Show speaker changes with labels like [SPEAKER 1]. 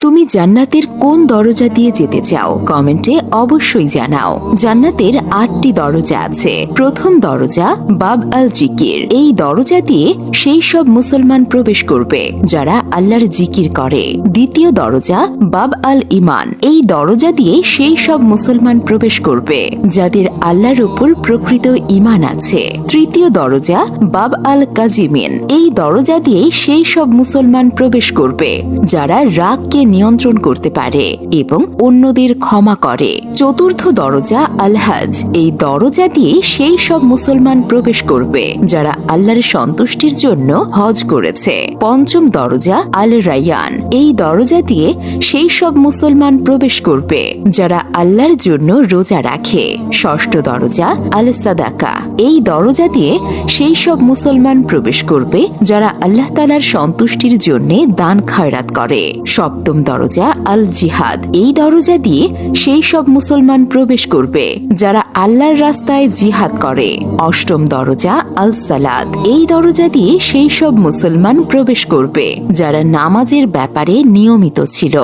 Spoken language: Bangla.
[SPEAKER 1] তুমি জান্নাতের কোন দরজা দিয়ে যেতে চাও কমেন্টে অবশ্যই জানাও। জান্নাতের 8টি দরজা আছে। প্রথম দরজা বাব আল জিকির। এই দরজা দিয়ে সেই সব মুসলমান প্রবেশ করবে যারা আল্লাহর জিকির করে। দ্বিতীয় দরজা বাব আল ইমান। এই দরজা দিয়ে সেই সব মুসলমান প্রবেশ করবে যাদের আল্লাহর উপর প্রকৃত ইমান আছে। তৃতীয় দরজা বাব আল কাজিমিন। এই দরজা দিয়ে সেই সব মুসলমান প্রবেশ করবে যারা রাগকে নিয়ন্ত্রণ করতে পারে এবং অন্যদের ক্ষমা করে। চতুর্থ দরজা আল হজ। এই দরজা দিয়ে সেই সব মুসলমান প্রবেশ করবে যারা আল্লাহর সন্তুষ্টির জন্য হজ করেছে। পঞ্চম দরজা আল রায়ান। এই দরজা দিয়ে সেই সব মুসলমান প্রবেশ করবে যারা আল্লাহর জন্য রোজা রাখে। ষষ্ঠ দরজা আল সাদাকা। এই দরজা দিয়ে সেই সব মুসলমান প্রবেশ করবে যারা আল্লাহ তাআলার সন্তুষ্টির জন্য দান খয়রাত করে। সপ্তম দরজা আল জিহাদ। এই দরজা দিয়ে সেই সব মুসলমান প্রবেশ করবে যারা আল্লাহর রাস্তায় জিহাদ করে। অষ্টম দরজা আল সালাত। এই দরজা দিয়ে সেই সব মুসলমান প্রবেশ করবে যারা নামাজের ব্যাপারে নিয়মিত ছিল।